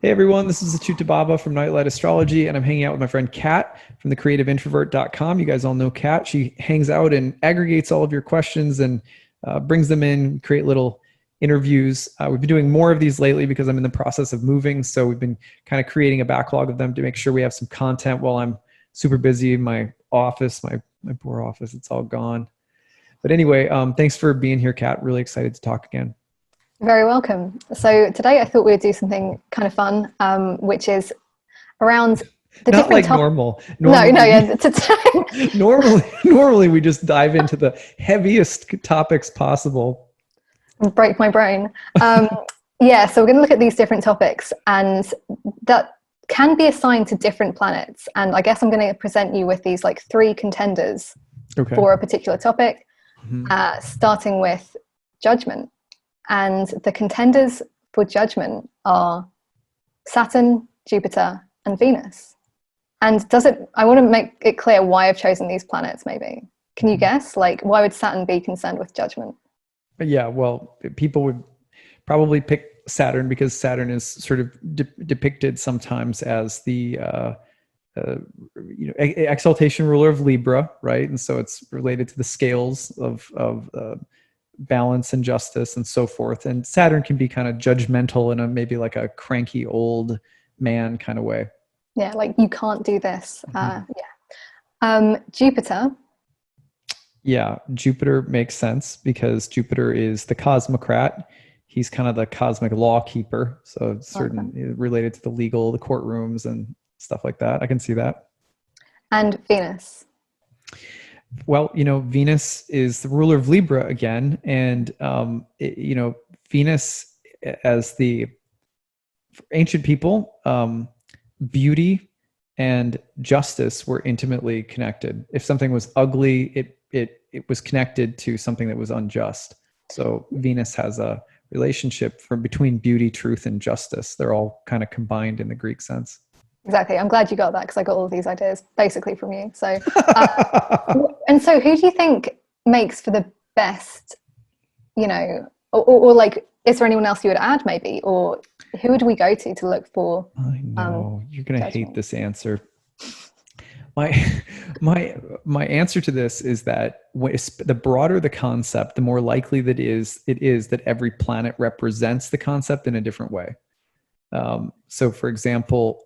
Hey everyone, this is acyuta-bhava from Nightlight Astrology, and I'm hanging out with my friend Kat from the creativeintrovert.com. You guys all know Kat. She hangs out and aggregates all of your questions and brings them in, create little interviews. We've been doing more of these lately because I'm in the process of moving. So we've been kind of creating a backlog of them to make sure we have some content while I'm super busy in my office, my poor office, it's all gone. But anyway, thanks for being here, Kat. Really excited to talk again. Very welcome. So today I thought we'd do something kind of fun, which is around the Not different like top. normal. No, no, Normally, yeah. normally we just dive into the heaviest topics possible. Break my brain. Um, yeah, so we're going to look at these different topics, and that can be assigned to different planets. And I guess I'm going to present you with these like three contenders Okay. for a particular topic, Mhm. starting with judgment. And the contenders for judgment are Saturn, Jupiter, and Venus. And I want to make it clear why I've chosen these planets, maybe. Can you guess? Like, why would Saturn be concerned with judgment? Yeah, well, people would probably pick Saturn because Saturn is sort of depicted sometimes as the uh, exaltation ruler of Libra, right? And so it's related to the scales of balance and justice and so forth. And Saturn can be kind of judgmental in a maybe like a cranky old man kind of way. Yeah, like you can't do this. Mhm. Jupiter. Yeah, Jupiter makes sense because Jupiter is the cosmocrat. He's kind of the cosmic law keeper. So it's certain related to the legal, the courtrooms and stuff like that. I can see that. And Venus. Well, Venus is the ruler of Libra again. And, Venus as the ancient people, beauty and justice were intimately connected. If something was ugly, it was connected to something that was unjust. So Venus has a relationship from between beauty, truth, and justice. They're all kind of combined in the Greek sense. Exactly. I'm glad you got that because I got all of these ideas basically from you. Uh, and so who do you think makes for the best, or like, is there anyone else you would add maybe? Or who would we go to look for I um, know you're gonna hate judgment? this answer. My my answer to this is that the broader the concept, the more likely that it is that every planet represents the concept in a different way. So, for example,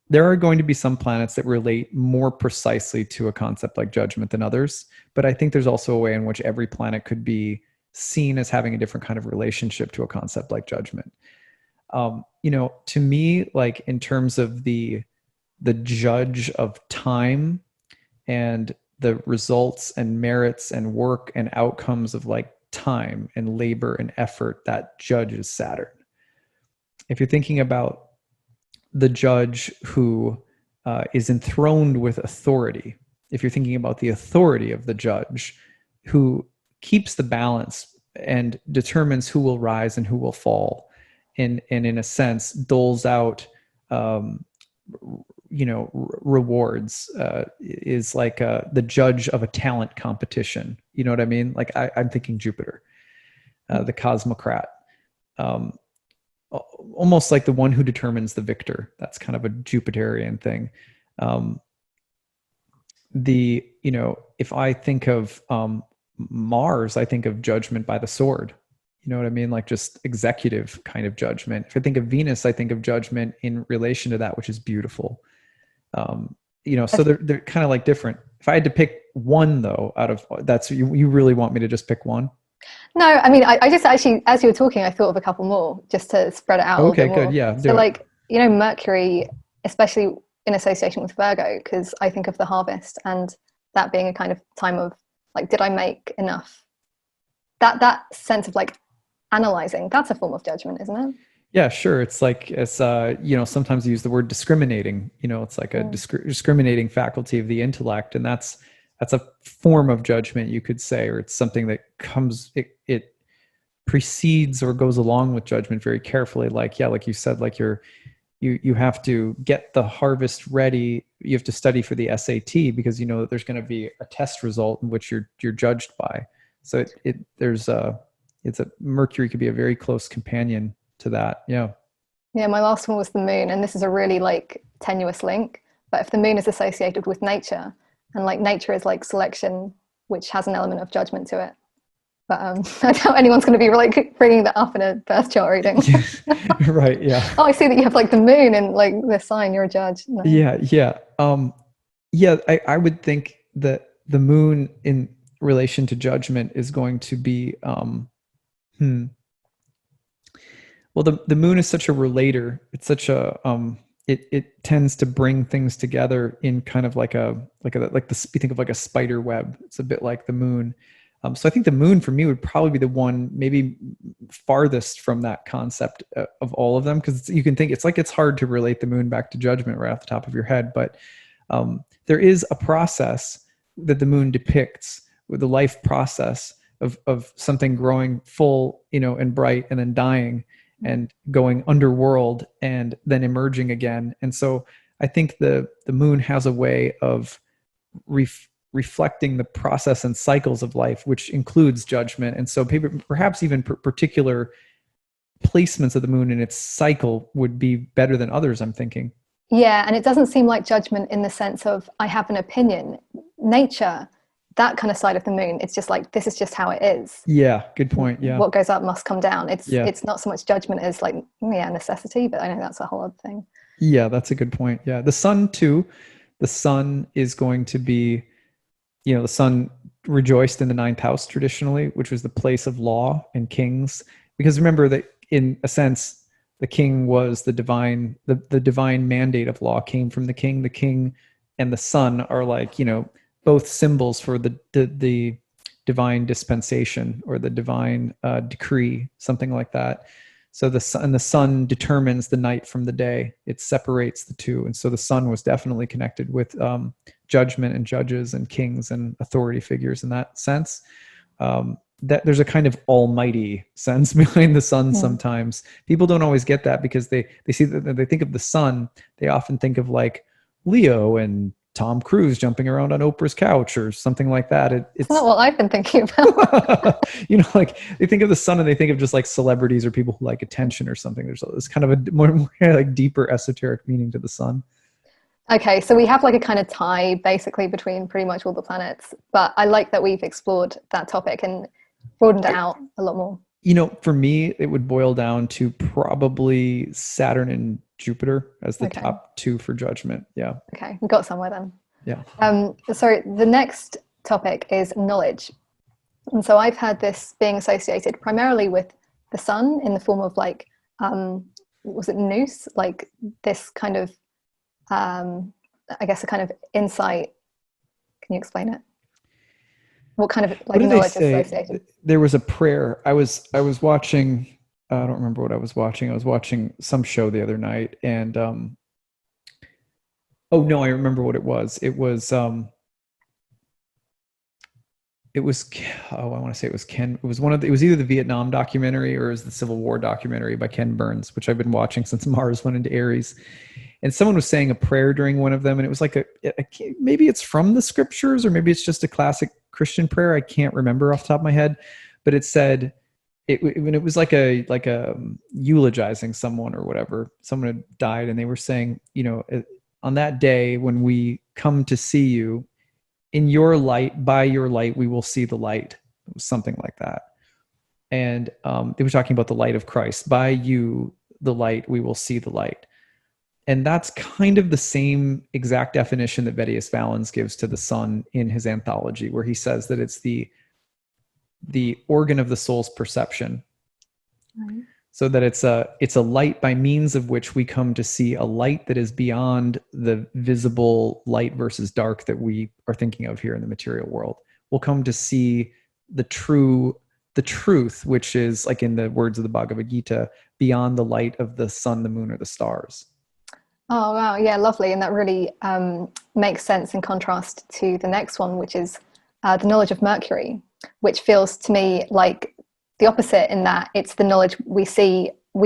there are going to be some planets that relate more precisely to a concept like judgment than others. But I think there's also a way in which every planet could be seen as having a different kind of relationship to a concept like judgment. To me, like in terms of the judge of time and the results and merits and work and outcomes of like time and labor and effort, that judge is Saturn. If you're thinking about the judge who is enthroned with authority, if you're thinking about the authority of the judge who keeps the balance and determines who will rise and who will fall, and in a sense doles out um, rewards, is like the judge of a talent competition. You know what I mean? Like I'm thinking Jupiter, the cosmocrat. Um, Almost like the one who determines the victor. That's kind of a Jupiterian thing. Um, if I think of Mars, I think of judgment by the sword. You know what I mean? Like just executive kind of judgment. If I think of Venus, I think of judgment in relation to that which is beautiful. So they're kind of like different. If I had to pick one though, out of that's you really want me to just pick one? No, I mean, I just actually, as you were talking, I thought of a couple more just to spread it out a little Okay, bit good. more. Yeah, So, do it. like, Mercury, especially in association with Virgo, because I think of the harvest and that being a kind of time of like, did I make enough? That sense of like analyzing, that's a form of judgment, isn't it? Yeah, sure. It's like sometimes you use the word discriminating. It's like a Mm. discriminating faculty of the intellect, and that's a form of judgment, you could say, or it's something that it precedes or goes along with judgment very carefully. Like, yeah, like you said, like you have to get the harvest ready. You have to study for the SAT because you know that there's going to be a test result in which you're judged by. So there's a Mercury could be a very close companion to that. Yeah. Yeah, my last one was the moon, and this is a really like tenuous link. But if the moon is associated with nature, and like nature is like selection, which has an element of judgment to it. But I doubt anyone's going to be like bringing that up in a birth chart reading. Right. Yeah. Oh, I see that you have like the moon and like the sign. You're a judge. No. Yeah. Yeah. Yeah. I would think that the moon in relation to judgment is going to be, hmm. Well, the moon is such a relator. It's such a, it tends to bring things together in kind of like this, you think of like a spider web. It's a bit like the moon. So I think the moon for me would probably be the one maybe farthest from that concept of all of them, because you can think it's hard to relate the moon back to judgment right off the top of your head, but there is a process that the moon depicts with the life process of something growing full, and bright, and then dying and going underworld and then emerging again. And so I think the moon has a way of reflecting the process and cycles of life, which includes judgment. And so perhaps even particular placements of the moon in its cycle would be better than others, I'm thinking. Yeah, and it doesn't seem like judgment in the sense of I have an opinion. Nature, that kind of side of the moon, it's just like this is just how it is. Yeah, good point. Yeah. What goes up must come down. Yeah. It's not so much judgment as like necessity, but I know that's a whole other thing. Yeah, that's a good point. Yeah. The sun too. The sun is going to be, the sun rejoiced in the ninth house traditionally, which was the place of law and kings. Because remember that in a sense, the king was the divine mandate of law came from the king. The king and the sun are like, both symbols for the divine dispensation or the divine decree, something like that. So the sun determines the night from the day. It separates the two. And so the sun was definitely connected with judgment and judges and kings and authority figures in that sense. That there's a kind of almighty sense behind the sun. Sometimes people don't always get that because they see that they think of the sun. They often think of like Leo and Tom Cruise jumping around on Oprah's couch or something like that. It's not what I've been thinking about. Like they think of the sun and they think of just like celebrities or people who like attention or something. There's kind of a more like deeper esoteric meaning to the sun. Okay, so we have like a kind of tie basically between pretty much all the planets, but I like that we've explored that topic and broadened it out a lot more. For me, it would boil down to probably Saturn and Jupiter as the top two for judgment. Yeah. Okay, we got somewhere then. Yeah. So the next topic is knowledge. And so I've had this being associated primarily with the sun in the form of like, was it nous? Like this kind of, I guess a kind of insight. Can you explain it? What kind of like knowledge is associated? There was a prayer. I was watching, I don't remember what I was watching. I was watching some show the other night and, oh no, I remember what it was. It was, I want to say it was Ken. It was it was either the Vietnam documentary or it was the Civil War documentary by Ken Burns, which I've been watching since Mars went into Aries. And someone was saying a prayer during one of them. And it was like maybe it's from the scriptures or maybe it's just a classic Christian prayer. I can't remember off the top of my head, but it said, it was like a eulogizing someone or whatever. Someone had died and they were saying, on that day when we come to see you, in your light, by your light, we will see the light. It was something like that. And they were talking about the light of Christ. By you, the light, we will see the light. And that's kind of the same exact definition that Vettius Valens gives to the sun in his anthology, where he says that it's the organ of the soul's perception. Right. So that it's a light by means of which we come to see a light that is beyond the visible light versus dark that we are thinking of here in the material world. We'll come to see the truth, which is like in the words of the Bhagavad Gita, beyond the light of the sun, the moon, or the stars. Oh, wow. Yeah, lovely. And that really makes sense in contrast to the next one, which is the knowledge of Mercury, which feels to me like the opposite in that it's the knowledge we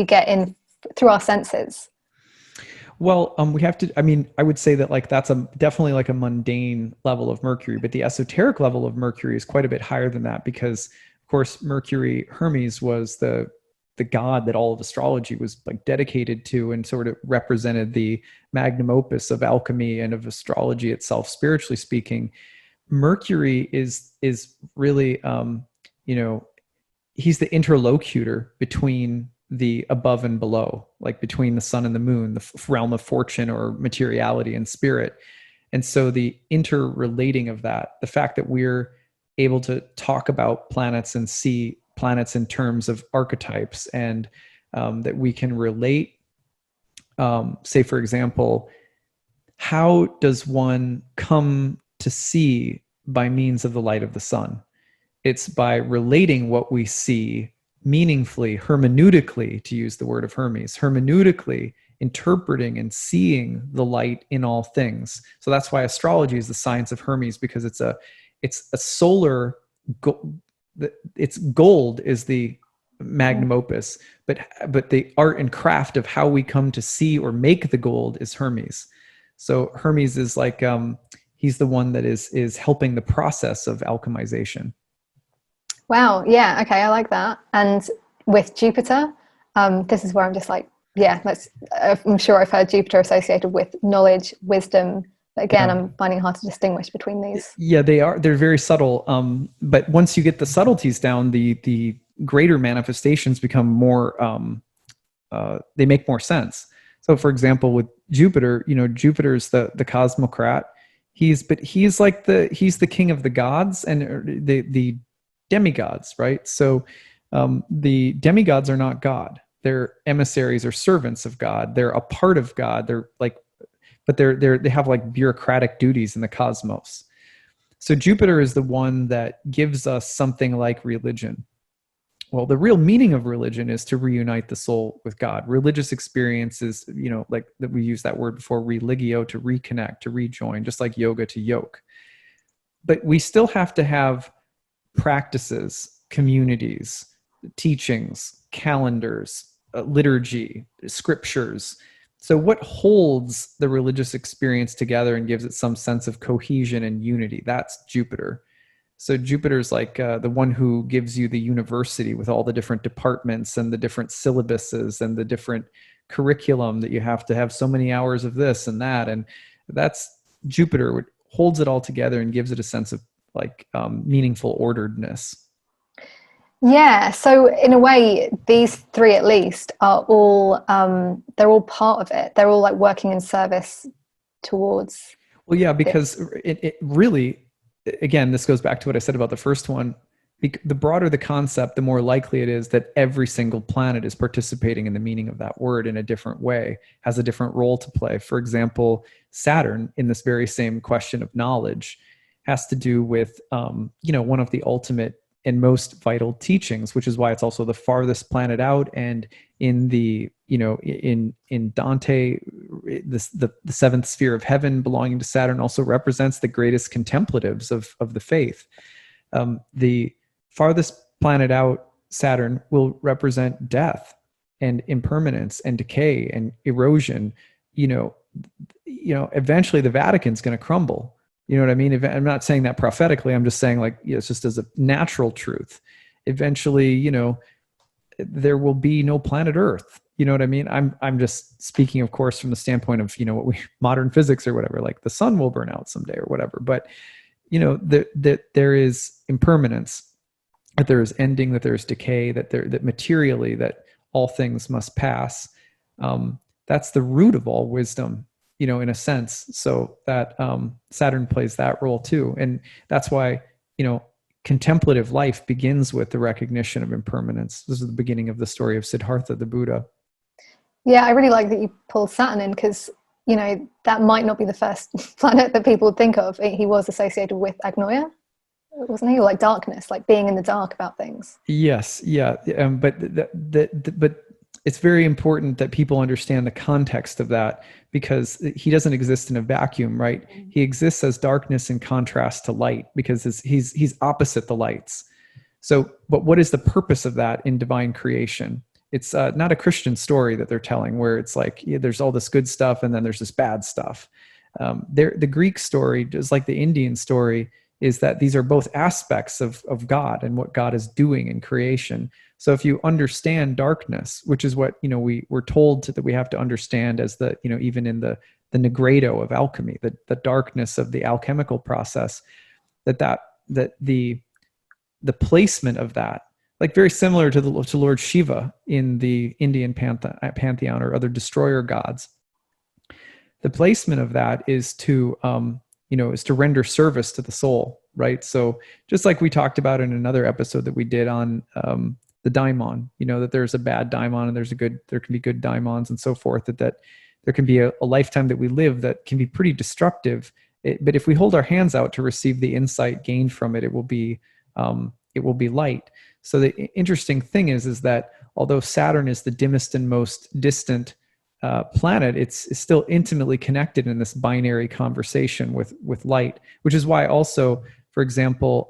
get in through our senses. Well, we have to, I would say that like that's definitely like a mundane level of Mercury, but the esoteric level of Mercury is quite a bit higher than that because, of course, Mercury, Hermes was the the god that all of astrology was like dedicated to, and sort of represented the magnum opus of alchemy and of astrology itself, spiritually speaking. Mercury is really, you know, he's the interlocutor between the above and below, like between the sun and the moon, the realm of fortune or materiality and spirit. And so the interrelating of that, the fact that we're able to talk about planets and see planets in terms of archetypes, and that we can relate, say, for example, how does one come to see by means of the light of the sun? It's by relating what we see meaningfully, hermeneutically, to use the word of Hermes, hermeneutically interpreting and seeing the light in all things. So that's why astrology is the science of Hermes, because it's a solar, its gold is the magnum opus, but the art and craft of how we come to see or make the gold is Hermes. So Hermes is like, he's the one that is helping the process of alchemization. Wow. Yeah. Okay. I like that. And with Jupiter, this is where I'm just like, yeah, I'm sure I've heard Jupiter associated with knowledge, wisdom. But again, I'm finding it hard to distinguish between these. Yeah, they're very subtle. But once you get the subtleties down, the greater manifestations become more, they make more sense. So for example, with Jupiter, Jupiter's the cosmocrat. He's like he's the king of the gods and the demigods, right? So the demigods are not God. They're emissaries or servants of God. They're a part of God. They're like, but they have like bureaucratic duties in the cosmos. So Jupiter is the one that gives us something like religion. Well, the real meaning of religion is to reunite the soul with God. Religious experiences, like that we used that word before, religio, to reconnect, to rejoin, just like yoga to yoke. But we still have to have practices, communities, teachings, calendars, liturgy, scriptures. So what holds the religious experience together and gives it some sense of cohesion and unity? That's Jupiter. So Jupiter's like the one who gives you the university with all the different departments and the different syllabuses and the different curriculum that you have to have so many hours of this and that. And that's Jupiter, which holds it all together and gives it a sense of like meaningful orderedness. Yeah, so in a way, these three at least are all they're all part of it. They're all like working in service towards. Well, yeah, because it really, again, this goes back to what I said about the first one. The broader the concept, the more likely it is that every single planet is participating in the meaning of that word in a different way, has a different role to play. For example, Saturn, in this very same question of knowledge, has to do with one of the ultimate and most vital teachings, which is why it's also the farthest planet out. And in the in Dante, the seventh sphere of heaven belonging to Saturn also represents the greatest contemplatives of the faith. The farthest planet out, Saturn, will represent death and impermanence and decay and erosion. Eventually the Vatican's going to crumble. You know what I mean? I'm not saying that prophetically. I'm just saying, like, it's just as a natural truth. Eventually, there will be no planet Earth. You know what I mean? I'm just speaking, of course, from the standpoint of modern physics or whatever. Like the sun will burn out someday or whatever. But that there is impermanence, that there is ending, that there is decay, that materially that all things must pass. That's the root of all wisdom. In a sense, so that Saturn plays that role too. And that's why, contemplative life begins with the recognition of impermanence. This is the beginning of the story of Siddhartha, the Buddha. Yeah, I really like that you pull Saturn in because, that might not be the first planet that people would think of. He was associated with agnoia, wasn't he? Like darkness, like being in the dark about things. Yes. Yeah. But it's very important that people understand the context of that, because he doesn't exist in a vacuum, right? He exists as darkness in contrast to light, because he's opposite the lights. So, but what is the purpose of that in divine creation? It's not a Christian story that they're telling where it's like, there's all this good stuff and then there's this bad stuff. The Greek story, just like the Indian story, is that these are both aspects of God and what God is doing in creation. So if you understand darkness, which is what, we're told that we have to understand as the, even in the nigredo of alchemy, the darkness of the alchemical process, that the placement of that, like very similar to Lord Shiva in the Indian pantheon or other destroyer gods, the placement of that is to is to render service to the soul, right? So just like we talked about in another episode that we did on the daimon, that there's a bad daimon and there can be good daimons and so forth, that there can be a lifetime that we live that can be pretty destructive. But if we hold our hands out to receive the insight gained from it, it will be light. So the interesting thing is that although Saturn is the dimmest and most distant planet, it's still intimately connected in this binary conversation with light, which is why also, for example,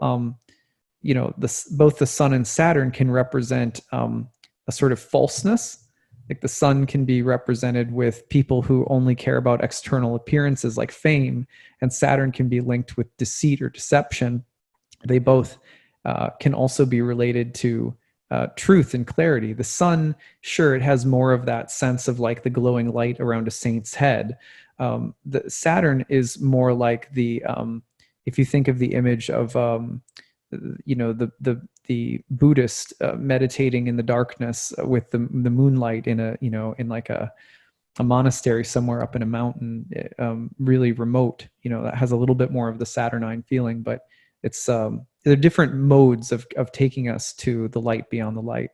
both the sun and Saturn can represent a sort of falseness. Like the sun can be represented with people who only care about external appearances like fame, and Saturn can be linked with deceit or deception. They both can also be related to truth and clarity. The sun, sure, it has more of that sense of like the glowing light around a saint's head. The Saturn is more like if you think of the image of the Buddhist meditating in the darkness with the moonlight in like a monastery somewhere up in a mountain, really remote, that has a little bit more of the Saturnine feeling, but it's there are different modes of taking us to the light beyond the light.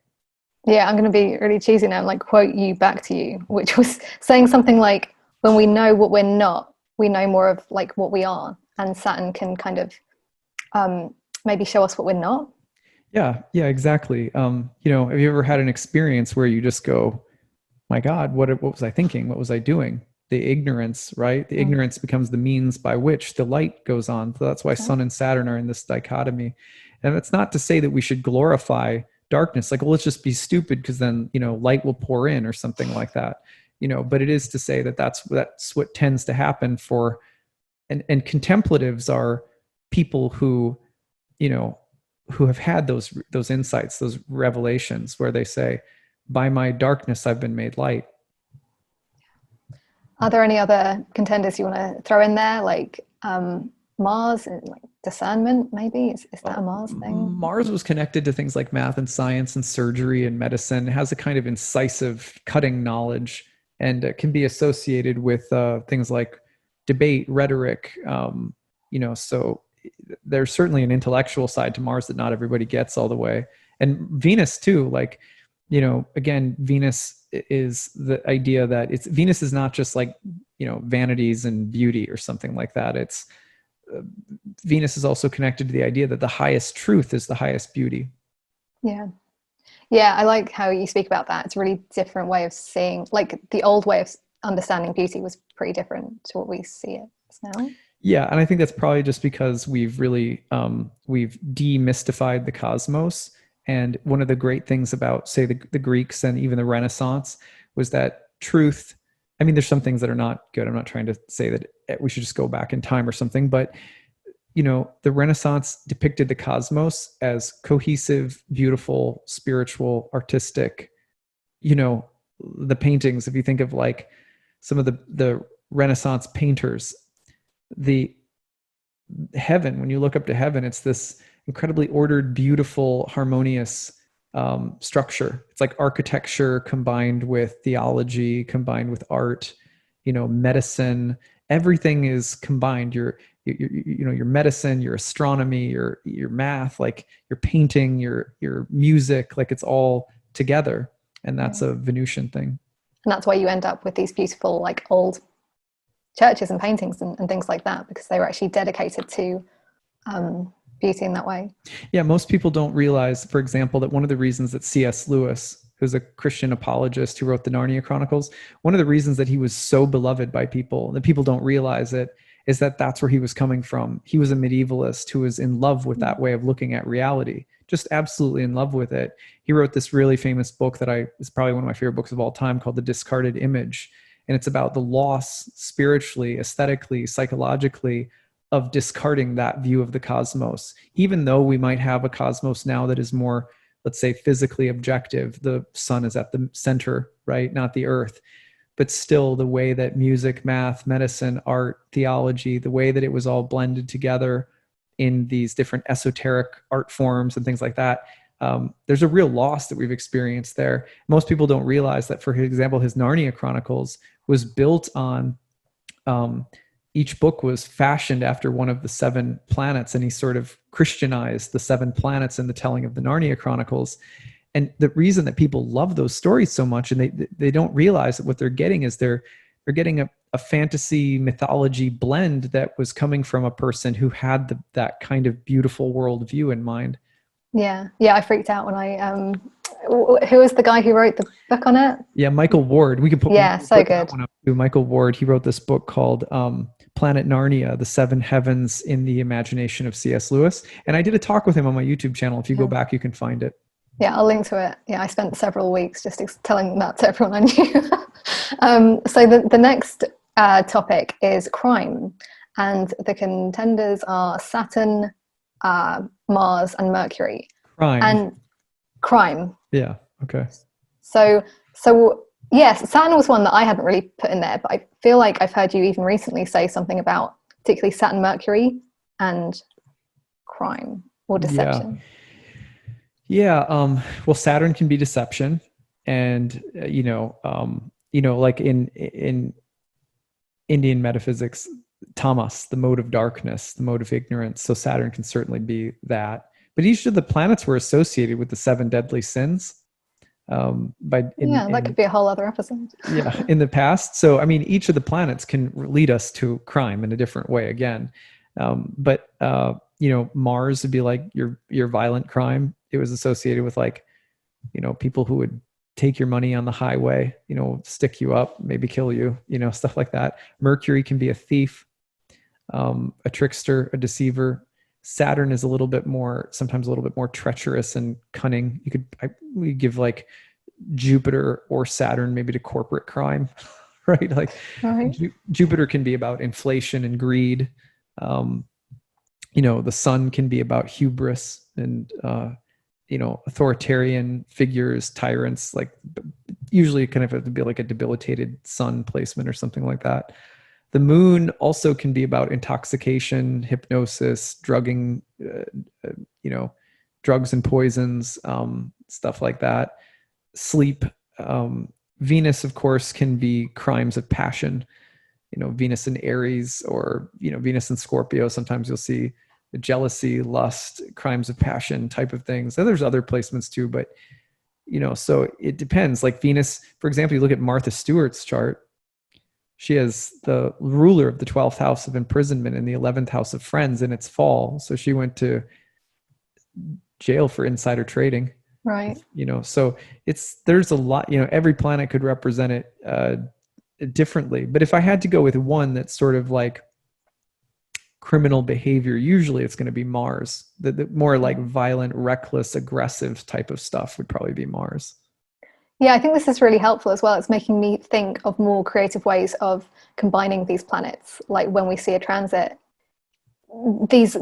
Yeah, I'm going to be really cheesy now and like quote you back to you, which was saying something like, when we know what we're not, we know more of like what we are, and Saturn can kind of maybe show us what we're not. Yeah, exactly. Have you ever had an experience where you just go, my God, what was I thinking? What was I doing? The ignorance, right? The ignorance becomes the means by which the light goes on. So that's why Sun and Saturn are in this dichotomy. And it's not to say that we should glorify darkness, like, well, let's just be stupid because then, light will pour in or something like that. But it is to say that that's what tends to happen for, and contemplatives are people who, who have had those insights, those revelations where they say, by my darkness, I've been made light. Are there any other contenders you want to throw in there, like Mars and like discernment? Maybe is that a Mars thing? Mars was connected to things like math and science and surgery and medicine. It has a kind of incisive, cutting knowledge, and it can be associated with things like debate, rhetoric. So there's certainly an intellectual side to Mars that not everybody gets all the way, and Venus too. Like, again, Venus is the idea that Venus is not just like, vanities and beauty or something like that. It's Venus is also connected to the idea that the highest truth is the highest beauty. Yeah. I like how you speak about that. It's a really different way of seeing, like the old way of understanding beauty was pretty different to what we see it now. Yeah, and I think that's probably just because we've really we've demystified the cosmos. And one of the great things about, say, the Greeks and even the Renaissance was that truth. I mean, there's some things that are not good. I'm not trying to say that we should just go back in time or something, but the Renaissance depicted the cosmos as cohesive, beautiful, spiritual, artistic. The paintings, if you think of like some of the Renaissance painters, the heaven, when you look up to heaven, it's this incredibly ordered, beautiful, harmonious structure. It's like architecture combined with theology, combined with art, medicine. Everything is combined. Your medicine, your astronomy, your math, like your painting, your music, like it's all together. And that's a Venusian thing. And that's why you end up with these beautiful, like old churches and paintings and things like that, because they were actually dedicated to beauty in that way. Yeah, most people don't realize, for example, that one of the reasons that C.S. Lewis, who's a Christian apologist who wrote the Narnia Chronicles, one of the reasons that he was so beloved by people, that people don't realize it, is that that's where he was coming from. He was a medievalist who was in love with that way of looking at reality, just absolutely in love with it. He wrote this really famous book that is probably one of my favorite books of all time, called The Discarded Image. And it's about the loss spiritually, aesthetically, psychologically of discarding that view of the cosmos. Even though we might have a cosmos now that is more, let's say, physically objective, the sun is at the center, right? Not the earth. But still, the way that music, math, medicine, art, theology, the way that it was all blended together in these different esoteric art forms and things like that, there's a real loss that we've experienced there. Most people don't realize that, for example, his Narnia Chronicles was built on, each book was fashioned after one of the 7 planets, and he sort of Christianized the 7 planets in the telling of the Narnia Chronicles. And the reason that people love those stories so much, and they don't realize that what they're getting is they're getting a fantasy mythology blend that was coming from a person who had that kind of beautiful worldview in mind. Yeah, I freaked out when I who was the guy who wrote the book on it? Yeah, Michael Ward. We could put so good. That one up too. Michael Ward. He wrote this book called Planet Narnia: The 7 Heavens in the Imagination of C.S. Lewis. And I did a talk with him on my YouTube channel. If you go back, you can find it. Yeah, I'll link to it. Yeah, I spent several weeks just telling that to everyone I knew. So the next topic is crime, and the contenders are Saturn, Mars, and Mercury. Crime. And crime. Yeah. Okay. So yes, Saturn was one that I hadn't really put in there, but I feel like I've heard you even recently say something about particularly Saturn, Mercury, and crime or deception. Yeah. Well, Saturn can be deception, and like in Indian metaphysics, tamas, the mode of darkness, the mode of ignorance. So Saturn can certainly be that. But each of the planets were associated with the 7 deadly sins. That could be a whole other episode. Yeah, in the past. So, I mean, each of the planets can lead us to crime in a different way again. But Mars would be like your violent crime. It was associated with people who would take your money on the highway, stick you up, maybe kill you, stuff like that. Mercury can be a thief, a trickster, a deceiver. Saturn is sometimes a little bit more treacherous and cunning. We give Jupiter or Saturn maybe to corporate crime, right? Right. Jupiter can be about inflation and greed. The sun can be about hubris and, authoritarian figures, tyrants, usually kind of have to be like a debilitated sun placement or something like that. The moon also can be about intoxication, hypnosis, drugging, drugs and poisons, stuff like that. Sleep. Venus, of course, can be crimes of passion. Venus in Aries or, Venus in Scorpio. Sometimes you'll see jealousy, lust, crimes of passion type of things. And there's other placements too, but, so it depends. Like Venus, for example, you look at Martha Stewart's chart. She has the ruler of the 12th house of imprisonment and the 11th house of friends in its fall. So she went to jail for insider trading. Right. So there's a lot, every planet could represent it differently. But if I had to go with one that's sort of like criminal behavior, usually it's going to be Mars. The more like violent, reckless, aggressive type of stuff would probably be Mars. Yeah, I think this is really helpful as well. It's making me think of more creative ways of combining these planets. Like when we see a transit, these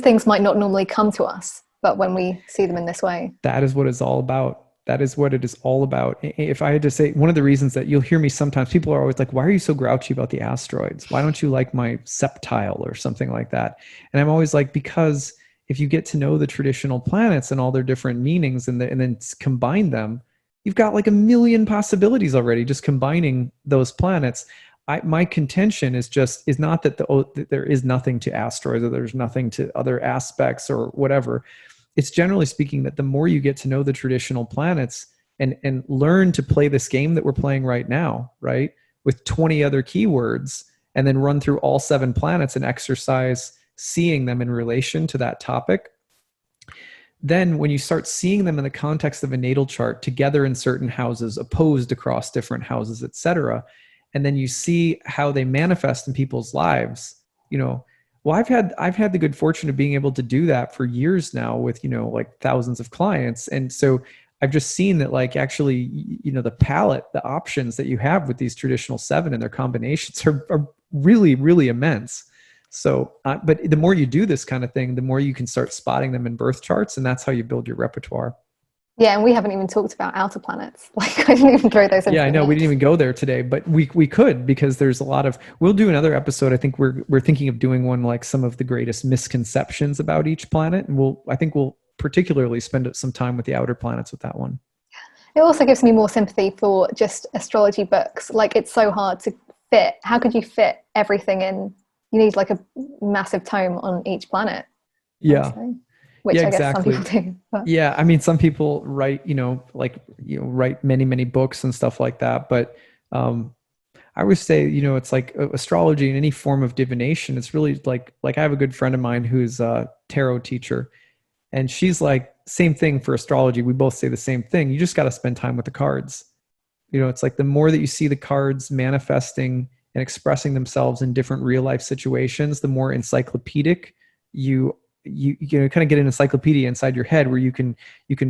things might not normally come to us, but when we see them in this way. That is what it's all about. That is what it is all about. If I had to say, one of the reasons that you'll hear me sometimes, people are always like, why are you so grouchy about the asteroids? Why don't you like my septile or something like that? And I'm always like, because if you get to know the traditional planets and all their different meanings and then combine them, you've got like a million possibilities already just combining those planets. My contention is not that there is nothing to asteroids or there's nothing to other aspects or whatever. It's generally speaking that the more you get to know the traditional planets and learn to play this game that we're playing right now, right, with 20 other keywords, and then run through all 7 planets and exercise seeing them in relation to that topic, then when you start seeing them in the context of a natal chart together in certain houses, opposed across different houses, etc., and then you see how they manifest in people's lives, well, I've had the good fortune of being able to do that for years now with, like thousands of clients. And so I've just seen that actually, the palette, the options that you have with these traditional 7 and their combinations are really, really immense. So, but the more you do this kind of thing, the more you can start spotting them in birth charts, and that's how you build your repertoire. Yeah, and we haven't even talked about outer planets. Like, I didn't even throw those into Yeah, I the know we mix. didn't even go there today, but we could, because there's a lot of. We'll do another episode. I think we're thinking of doing one like some of the greatest misconceptions about each planet, and I think we'll particularly spend some time with the outer planets with that one. It also gives me more sympathy for just astrology books. Like, it's so hard to fit. How could you fit everything in? You need like a massive tome on each planet, Yeah. honestly, which Yeah, I guess some exactly. people do. But Yeah, I mean, some people write, write many books and stuff like that. But I would say, it's like astrology and any form of divination. It's really like I have a good friend of mine who's a tarot teacher, and she's like, same thing for astrology. We both say the same thing. You just got to spend time with the cards. It's like the more that you see the cards manifesting and expressing themselves in different real life situations, the more encyclopedic you kind of get an encyclopedia inside your head where you can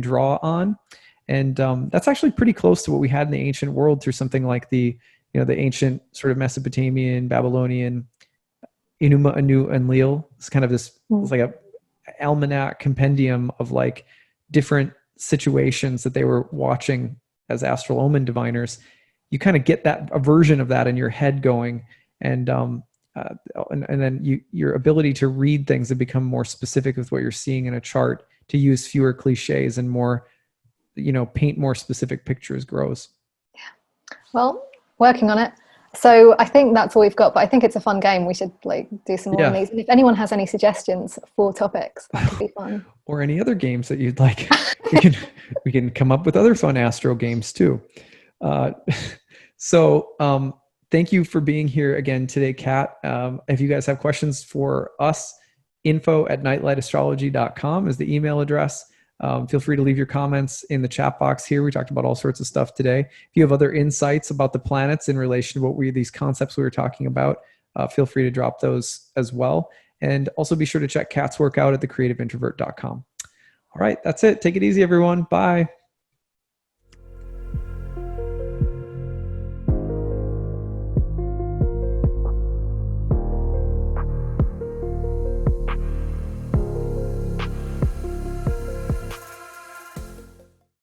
draw on. And that's actually pretty close to what we had in the ancient world through something like the ancient sort of Mesopotamian, Babylonian Enuma, Anu, Enlil. It's kind of it's like a almanac compendium of like different situations that they were watching as astral omen diviners. You kind of get a version of that in your head going, and and then your ability to read things and become more specific with what you're seeing in a chart, to use fewer cliches and more, paint more specific pictures, grows. well, working on it. So I think that's all we've got, but I think it's a fun game. We should like do some more on Yeah. these. And if anyone has any suggestions for topics, that could be fun. Or any other games that you'd like. we can come up with other fun astro games too. Uh, so thank you for being here again today, Kat. If you guys have questions for us, info@nightlightastrology.com is the email address. Feel free to leave your comments in the chat box here. We talked about all sorts of stuff today. If you have other insights about the planets in relation to these concepts we were talking about, feel free to drop those as well. And also be sure to check Kat's work out at thecreativeintrovert.com. All right, that's it. Take it easy, everyone. Bye.